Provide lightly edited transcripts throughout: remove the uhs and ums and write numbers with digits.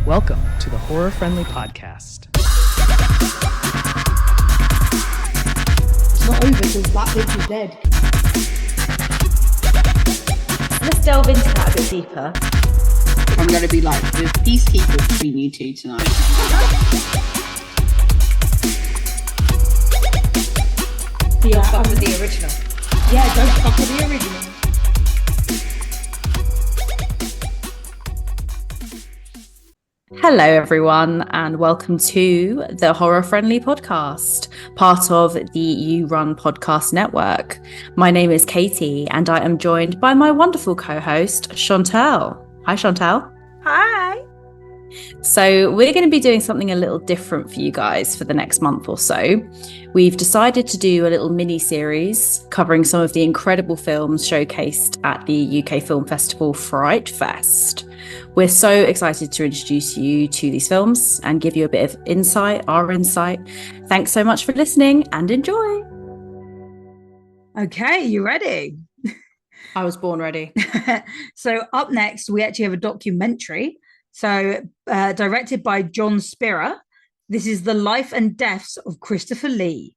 Welcome to the Horror Friendly Podcast. It's not over till that bitch is dead. Let's delve into that a bit deeper. I'm going to be like the peacekeeper between you two tonight. Don't fuck with the original. Yeah, don't fuck with the original. Hello, everyone, and welcome to the Horror Friendly Podcast, part of the You Run Podcast Network. My name is Katie, and I am joined by my wonderful co-host, Chantal. Hi, Chantal. Hi. So we're going to be doing something a little different for you guys for the next month or so. We've decided to do a little mini-series covering some of the incredible films showcased at the UK Film Festival FrightFest. We're so excited to introduce you to these films and give you a bit of our insight. Thanks so much for listening and enjoy. Okay, you ready? I was born ready. So up next, we actually have a documentary. So directed by Jon Spira. This is The Life and Deaths of Christopher Lee.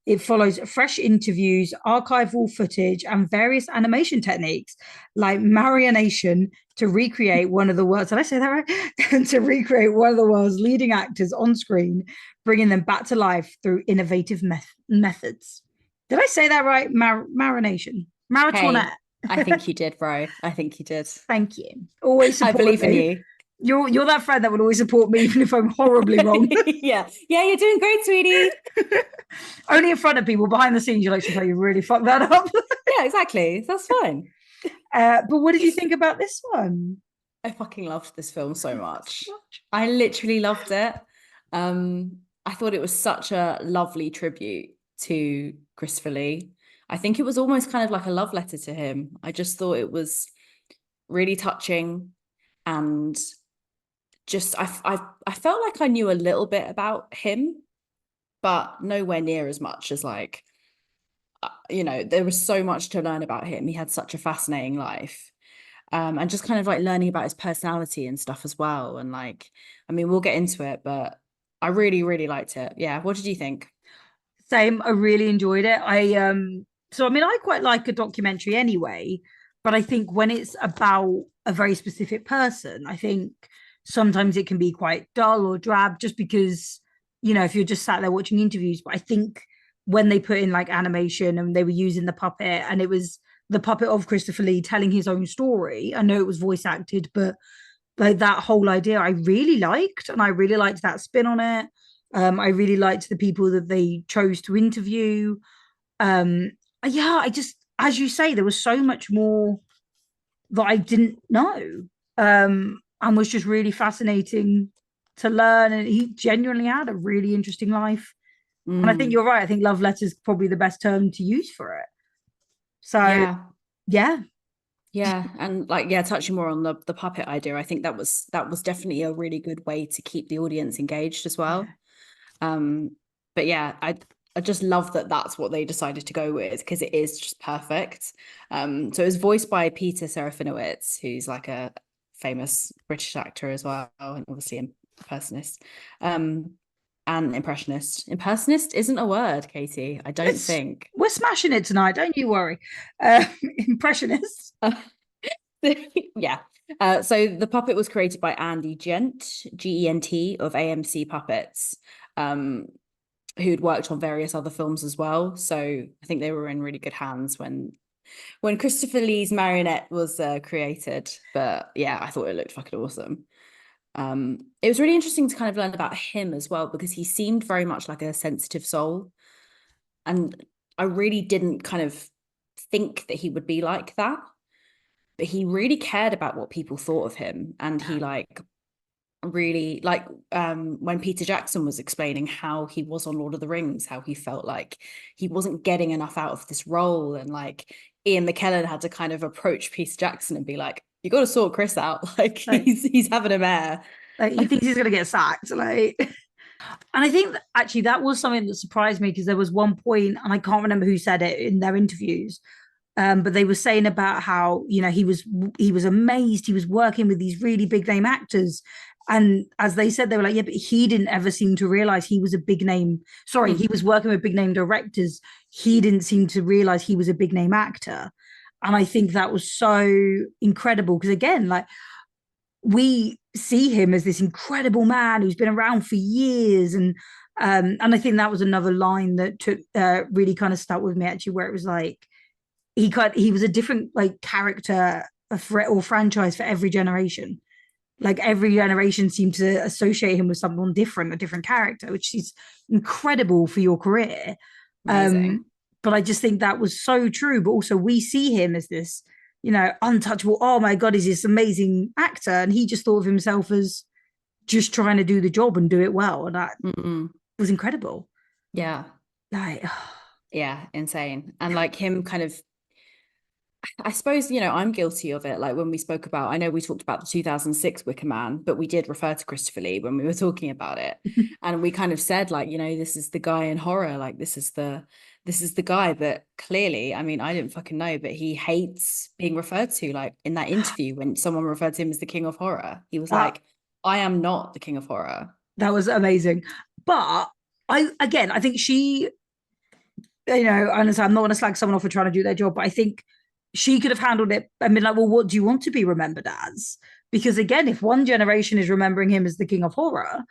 It follows fresh interviews, archival footage, and various animation techniques like marionation to recreate one of the world's, did I say that right? To recreate one of the world's leading actors on screen, bringing them back to life through innovative methods. Did I say that right? Marination. Maratonette. Hey, I think you did, bro. I think you did. Thank you. Always support I believe in me. you. You're that friend that will always support me even if I'm horribly wrong. Yeah, you're doing great, sweetie. Only in front of people. Behind the scenes, you're like, Chantal, you really fucked that up. Yeah, exactly. That's fine. But what did you think about this one? I fucking loved this film so much. I literally loved it. I thought it was such a lovely tribute to Christopher Lee. I think it was almost kind of like a love letter to him. I just thought it was really touching, and just I felt like I knew a little bit about him, but nowhere near as much as there was so much to learn about him. He had such a fascinating life, and just kind of like learning about his personality and stuff as well. And we'll get into it, but I really, really liked it. Yeah. What did you think? Same. I really enjoyed it. I quite like a documentary anyway, but I think when it's about a very specific person, I think sometimes it can be quite dull or drab just because, if you're just sat there watching interviews. But I think when they put in like animation and they were using the puppet, and it was the puppet of Christopher Lee telling his own story, I know it was voice acted, but like that whole idea I really liked, and I really liked that spin on it. I really liked the people that they chose to interview. I just, as you say, there was so much more that I didn't know, and was just really fascinating to learn. And he genuinely had a really interesting life. And I think you're right. I think love letter is probably the best term to use for it. So yeah. And touching more on the puppet idea, I think that was definitely a really good way to keep the audience engaged as well. But yeah, I just love that that's what they decided to go with, because it is just perfect. So it was voiced by Peter Serafinowicz, who's like a famous British actor as well, and obviously impersonist. And impressionist. Impersonist isn't a word, Katie. I don't think. We're smashing it tonight, don't you worry. Impressionist. Yeah. So the puppet was created by Andy Gent, Gent, of AMC Puppets, who'd worked on various other films as well. So I think they were in really good hands when Christopher Lee's marionette was created. But yeah, I thought it looked fucking awesome. It was really interesting to kind of learn about him as well, because he seemed very much like a sensitive soul, and I really didn't kind of think that he would be like that, but he really cared about what people thought of him. And he really when Peter Jackson was explaining how he was on Lord of the Rings, how he felt like he wasn't getting enough out of this role, and like Ian McKellen had to kind of approach Peter Jackson and be like, you got to sort Chris out, he's having a mare, he thinks he's gonna get sacked, and I think that actually that was something that surprised me, because there was one point, and I can't remember who said it in their interviews, But they were saying about how, you know, he was amazed. He was working with these really big name actors. And as they said, they were like, yeah, but he didn't ever seem to realize he was a big name. Sorry, he was working with big name directors. He didn't seem to realize he was a big name actor. And I think that was so incredible because, again, like, we see him as this incredible man who's been around for years. And I think that was another line that took really kind of stuck with me, actually, where it was like, he was a different like character or franchise for every generation. Like every generation seemed to associate him with someone different, a different character, which is incredible for your career. But I just think that was so true. But also we see him as this, you know, untouchable. Oh my God, he's this amazing actor. And he just thought of himself as just trying to do the job and do it well. And that was incredible. Yeah. Like, yeah, insane. And like him kind of, I suppose, you know, I'm guilty of it. Like when we spoke about, I know we talked about the 2006 Wicker Man, but we did refer to Christopher Lee when we were talking about it. And we kind of said like, you know, this is the guy in horror. Like this is the guy. But clearly, I mean, I didn't fucking know, but he hates being referred to. Like in that interview when someone referred to him as the king of horror, he was like, I am not the king of horror. That was amazing. But I think she, you know, I'm not going to slag someone off for trying to do their job, but I think she could have handled it and been like, well, what do you want to be remembered as? Because again, if one generation is remembering him as the king of horror,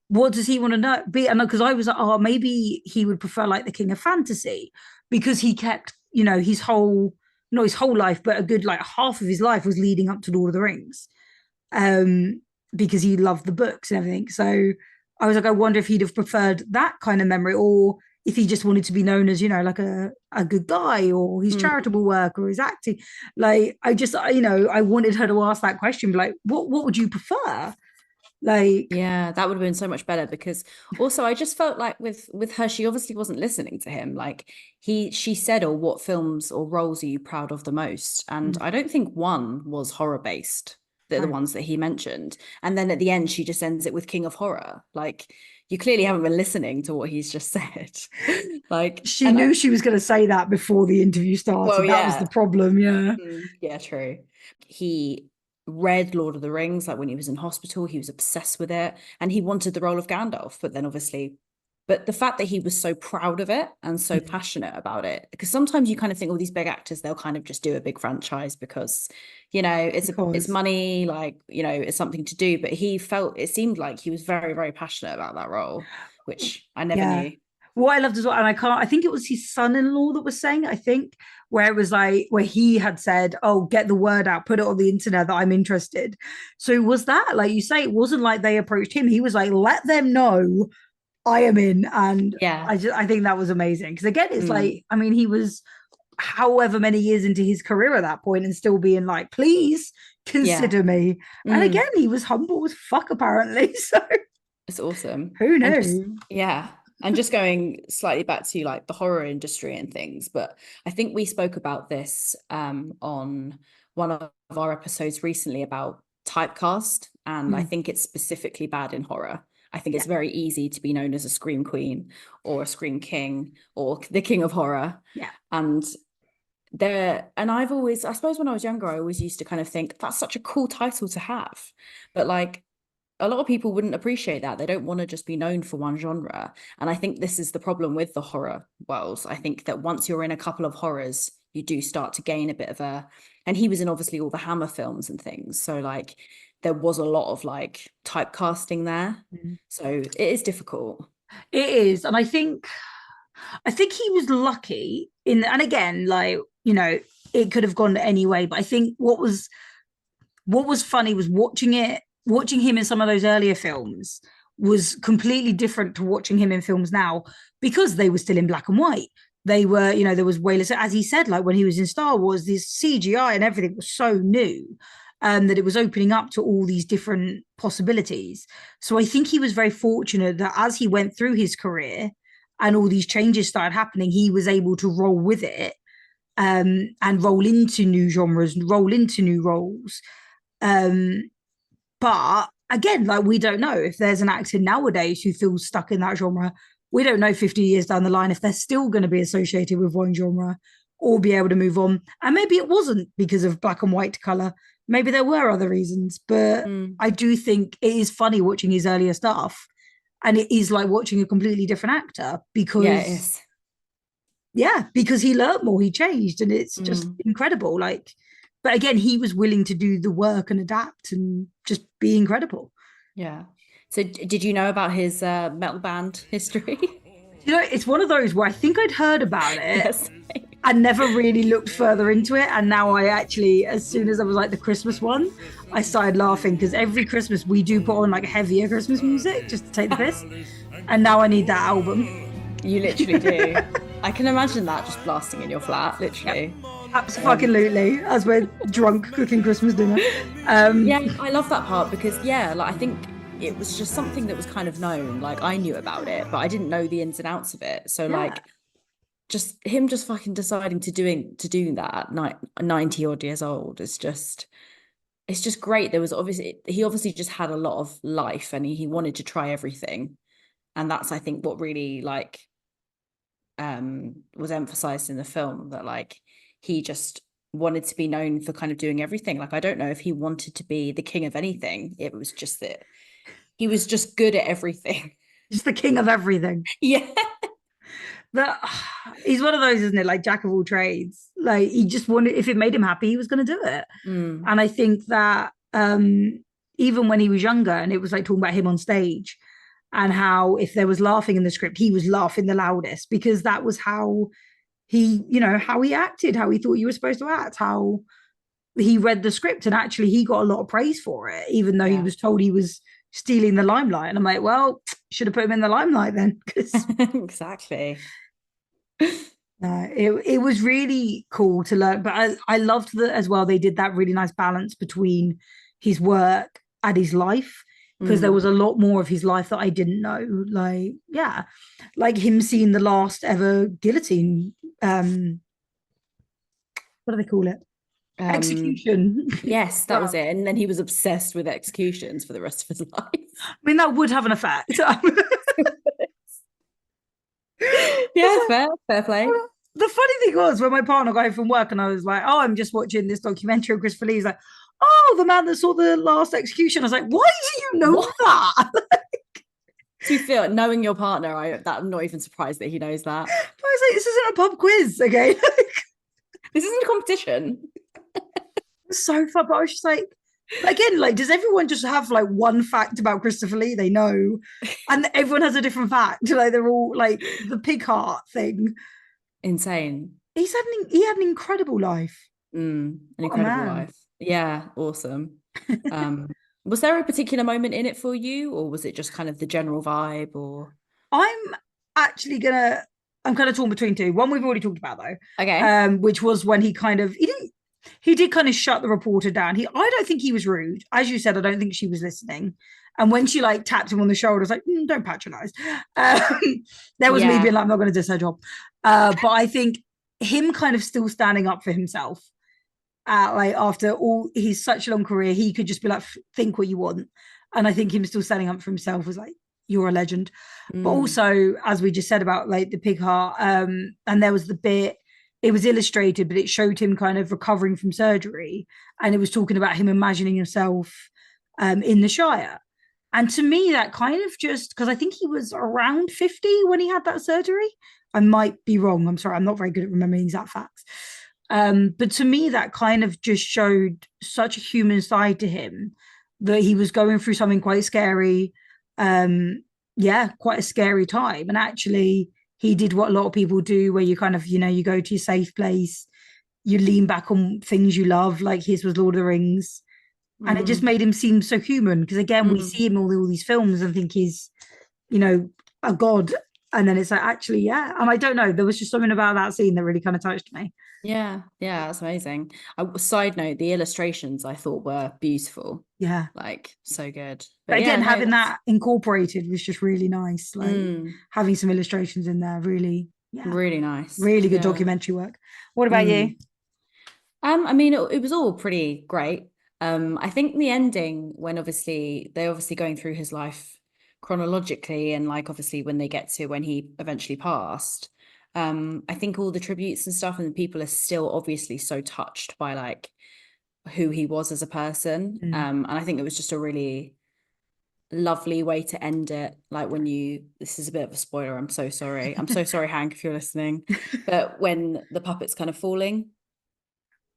what does he want to be? And because I was like, oh, maybe he would prefer like the king of fantasy because he kept, you know, not his whole life, but a good like half of his life was leading up to Lord of the Rings, because he loved the books and everything. So I was like, I wonder if he'd have preferred that kind of memory, or if he just wanted to be known as, you know, like a good guy, or his charitable work, or his acting. Like, I just, you know, I wanted her to ask that question, like, what would you prefer? Like, yeah, that would have been so much better, because also I just felt like with her, she obviously wasn't listening to him. Like she said, oh, what films or roles are you proud of the most? And I don't think one was horror based. They're the ones that he mentioned. And then at the end, she just ends it with King of Horror. Like, you clearly haven't been listening to what he's just said. Like, she knew she was going to say that before the interview started. Well, that was the problem. Yeah. Yeah, true. He read Lord of the Rings, like when he was in hospital, he was obsessed with it. And he wanted the role of Gandalf, but then obviously, but the fact that he was so proud of it and so passionate about it, because sometimes you kind of think, all these big actors, they'll kind of just do a big franchise because, you know, it's money, like, you know, it's something to do. But it seemed like he was very, very passionate about that role, which I never knew. What I loved as well, and I think it was his son-in-law that was saying, I think, where it was like, where he had said, oh, get the word out, put it on the internet that I'm interested. So was that, like you say, it wasn't like they approached him. He was like, let them know I am in. And I think that was amazing. Because again, it's like, I mean, he was however many years into his career at that point and still being like, please consider me. And again, he was humble as fuck, apparently. So it's awesome. Who knew? And just going slightly back to like the horror industry and things, but I think we spoke about this on one of our episodes recently about typecast, and I think it's specifically bad in horror. I think it's very easy to be known as a scream queen or a scream king or the king of horror. Yeah. And I've always, I suppose when I was younger, I always used to kind of think that's such a cool title to have. But like, a lot of people wouldn't appreciate that. They don't want to just be known for one genre. And I think this is the problem with the horror world. I think that once you're in a couple of horrors, you do start to gain a bit of and he was in obviously all the Hammer films and things. So like there was a lot of like typecasting there. So it is difficult. It is. And I think he was lucky and again, like, you know, it could have gone any way. But I think what was funny was watching him in some of those earlier films was completely different to watching him in films now, because they were still in black and white. They were, you know, there was way less, as he said, like when he was in Star Wars, this CGI and everything was so new that it was opening up to all these different possibilities. So I think he was very fortunate that as he went through his career and all these changes started happening, he was able to roll with it and roll into new genres, roll into new roles. But again, like, we don't know if there's an actor nowadays who feels stuck in that genre. We don't know 50 years down the line if they're still going to be associated with one genre or be able to move on. And maybe it wasn't because of black and white color. Maybe there were other reasons, but I do think it is funny watching his earlier stuff, and it is like watching a completely different actor because because he learned more, he changed, and it's just incredible. Like, but again, he was willing to do the work and adapt and just be incredible. Yeah. So did you know about his metal band history? You know, it's one of those where I think I'd heard about it Yes. and never really looked further into it. And now I actually, as soon as I was like the Christmas one, I started laughing because every Christmas we do put on like heavier Christmas music just to take the piss. And now I need that album. You literally do. I can imagine that just blasting in your flat, literally. Yep. Absolutely, as we're drunk cooking Christmas dinner. Yeah, I love that part because like I think it was just something that was kind of known. Like I knew about it, but I didn't know the ins and outs of it. So like just him just fucking deciding to do that at 90 odd years old is just, it's just great. He obviously just had a lot of life and he wanted to try everything. And that's, I think, what really like was emphasized in the film, that like he just wanted to be known for kind of doing everything. Like I don't know if he wanted to be the king of anything. It was just that he was just good at everything. Just the king of everything. Yeah. But he's one of those, isn't it? Like jack of all trades. Like he just wanted, if it made him happy, he was going to do it. And I think that even when he was younger, and it was like talking about him on stage and how if there was laughing in the script, he was laughing the loudest because that was how he, you know, how he acted, how he thought you were supposed to act, how he read the script. And actually he got a lot of praise for it, even though he was told he was stealing the limelight. And I'm like, well, should have put him in the limelight then. Exactly. It was really cool to learn, but I loved that as well. They did that really nice balance between his work and his life, because there was a lot more of his life that I didn't know. Like him seeing the last ever guillotine. What do they call it? Execution. Yes, that was it. And then he was obsessed with executions for the rest of his life. I mean, that would have an effect. Yeah, fair play. The funny thing was when my partner got home from work and I was like, oh, I'm just watching this documentary of Christopher Lee. He's like, oh, the man that saw the last execution. I was like, why do you know that? To feel, knowing your partner, I'm not even surprised that he knows that. I was like, this isn't a pub quiz, okay? This isn't a competition. It's so fun, but I was just like, again, like, does everyone just have like one fact about Christopher Lee they know, and everyone has a different fact? Like they're all like the pig heart thing. Insane. He had an incredible life. An incredible life. Yeah, awesome. Was there a particular moment in it for you, or was it just kind of the general vibe? Or I'm kind of torn between two. One we've already talked about though. Okay. Which was when he did kind of shut the reporter down. I don't think he was rude. As you said, I don't think she was listening. And when she like tapped him on the shoulder, I was like, don't patronize. There was me being like, I'm not going to diss her job. But I think him kind of still standing up for himself. Like after all, he's such a long career, he could just be like, think what you want. And I think him still standing up for himself was like, you're a legend. But also, as we just said about like the pig heart, and there was the bit, it was illustrated, but it showed him kind of recovering from surgery. And it was talking about him imagining himself in the Shire. And to me, that kind of just, because I think he was around 50 when he had that surgery. I might be wrong. I'm sorry. I'm not very good at remembering exact facts. But to me, that kind of just showed such a human side to him, that he was going through something quite scary. Quite a scary time. And actually, he did what a lot of people do, where you kind of, you go to your safe place, you lean back on things you love, like his was Lord of the Rings. And it just made him seem so human, because again, we see him in all these films and think he's, a god. And then it's like, actually, and I don't know, there was just something about that scene that really kind of touched me. Yeah, that's amazing. Side note, the illustrations I thought were beautiful. Yeah, like so good. But again, having that incorporated was just really nice. Like having some illustrations in there, really, really nice, really good documentary work. What about you? I mean, it was all pretty great. I think the ending, when they're obviously going through his life chronologically, and like obviously when they get to when he eventually passed, I think all the tributes and stuff, and people are still obviously so touched by like who he was as a person. And I think it was just a really lovely way to end it. Like when this is a bit of a spoiler, I'm so sorry, Hank, if you're listening, but when the puppet's kind of falling,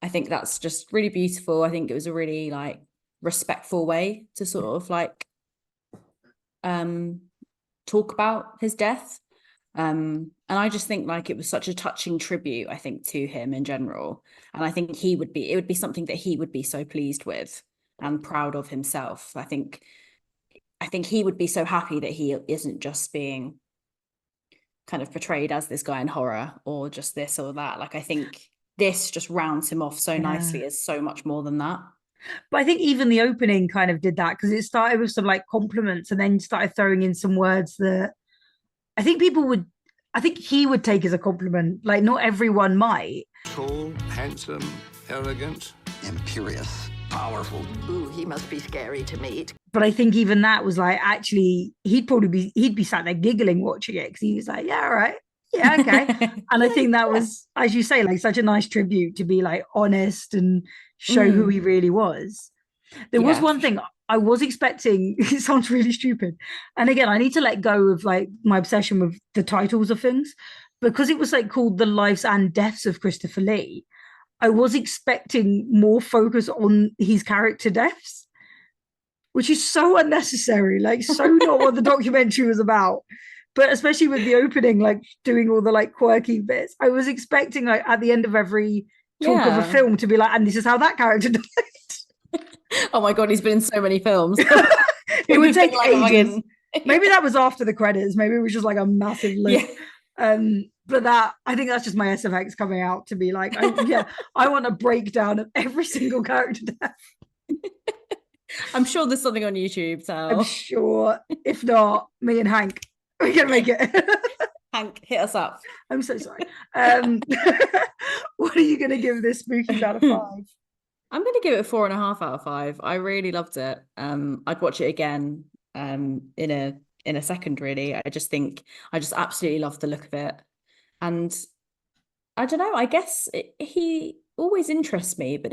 I think that's just really beautiful. I think it was a really like respectful way to sort of like talk about his death. And I just think like it was such a touching tribute, I think, to him in general. And I think it would be something that he would be so pleased with and proud of himself. I think he would be so happy that he isn't just being kind of portrayed as this guy in horror or just this or that. Like, I think this just rounds him off so nicely as so much more than that. But I think even the opening kind of did that, because it started with some like compliments and then started throwing in some words that I think he would take as a compliment. Like, not everyone might. Tall, handsome, arrogant, imperious, powerful. Ooh, he must be scary to meet. But I think even that was like, actually, he'd be sat there giggling watching it, because he was like, yeah, all right. Yeah, okay. And I think that was, as you say, like such a nice tribute to be like honest and show who he really was. There was one thing I was expecting. It sounds really stupid. And again, I need to let go of like my obsession with the titles of things, because it was like called The Lives and Deaths of Christopher Lee. I was expecting more focus on his character deaths, which is so unnecessary, like so not what the documentary was about. But especially with the opening, like doing all the like quirky bits, I was expecting like at the end of every talk of a film to be like, and this is how that character died. Oh my God, he's been in so many films. It would take ages. Maybe that was after the credits. Maybe it was just like a massive list. But I think that's just my SFX coming out to be like, I want a breakdown of every single character death. I'm sure there's something on YouTube. So I'm sure. If not, me and Hank, we can make it. Hank, hit us up. I'm so sorry. What are you going to give this spooky out of 5? I'm going to give it a 4.5 out of 5. I really loved it. I'd watch it again in a second, really. I just absolutely love the look of it. And I don't know, I guess he always interests me, but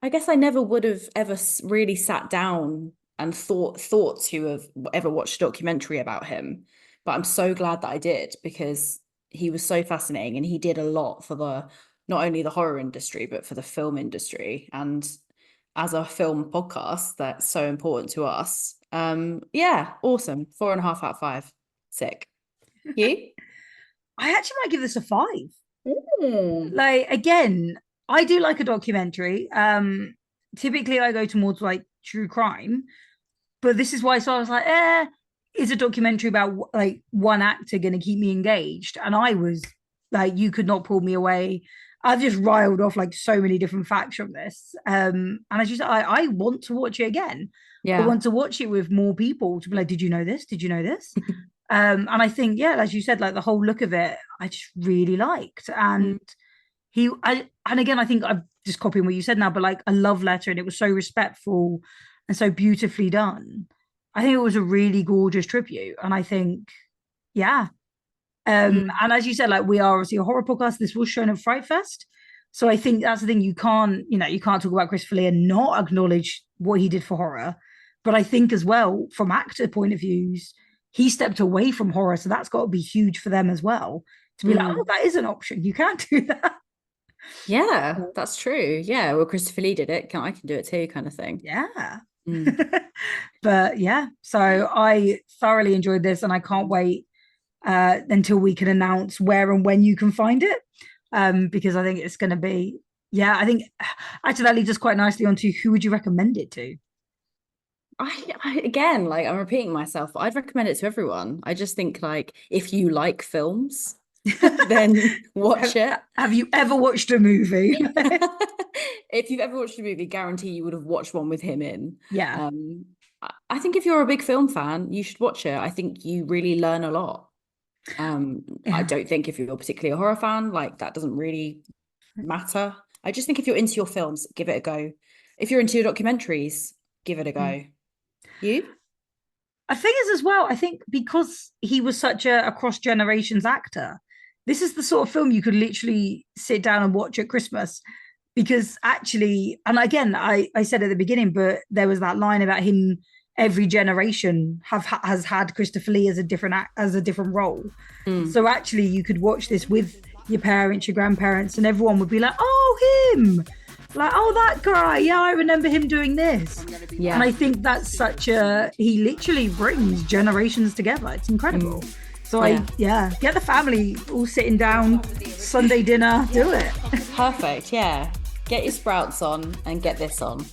I guess I never would have ever really sat down and thought to have ever watched a documentary about him. But I'm so glad that I did, because he was so fascinating and he did a lot for not only the horror industry, but for the film industry. And as a film podcast, that's so important to us. Awesome. 4.5 out of 5. Sick. You? I actually might give this a 5. Like, again, I do like a documentary. Typically I go towards like true crime, but this is why. So I was like, is a documentary about like one actor going to keep me engaged? And I was like, you could not pull me away. I've just riled off like so many different facts from this. And as you said, I want to watch it again. Yeah. I want to watch it with more people to be like, did you know this? Did you know this? And I think, as you said, like the whole look of it, I just really liked. And and again, I think I'm just copying what you said now, but like a love letter, and it was so respectful and so beautifully done. I think it was a really gorgeous tribute. And I think, and as you said, like we are obviously a horror podcast. This was shown at FrightFest. So I think that's the thing. You can't talk about Christopher Lee and not acknowledge what he did for horror. But I think as well, from actor point of views, he stepped away from horror. So that's got to be huge for them as well. To be like, oh, that is an option. You can't do that. Yeah, that's true. Yeah, well, Christopher Lee did it. I can do it too, kind of thing. Yeah. But so I thoroughly enjoyed this, and I can't wait until we can announce where and when you can find it, because I think it's going to be I think actually that leads us quite nicely onto who would you recommend it to. I again, like I'm repeating myself, but I'd recommend it to everyone. I just think like if you like films, then watch it. Have you ever watched a movie? If you've ever watched a movie, guarantee you would have watched one with him in. Yeah. I think if you're a big film fan, you should watch it. I think you really learn a lot. I don't think if you're particularly a horror fan, like that doesn't really matter. I just think if you're into your films, give it a go. If you're into your documentaries, give it a go. You? I think as well, I think because he was such a cross generations actor, this is the sort of film you could literally sit down and watch at Christmas. Because actually, and again, I said at the beginning, but there was that line about him, every generation has had Christopher Lee as a different role. So actually you could watch this with your parents, your grandparents, and everyone would be like, oh, him, like, oh, that guy, yeah, I remember him doing this. Yeah. And I think that's he literally brings generations together. It's incredible. So get the family all sitting down, Sunday dinner, do it. Perfect. Yeah, get your sprouts on and get this on.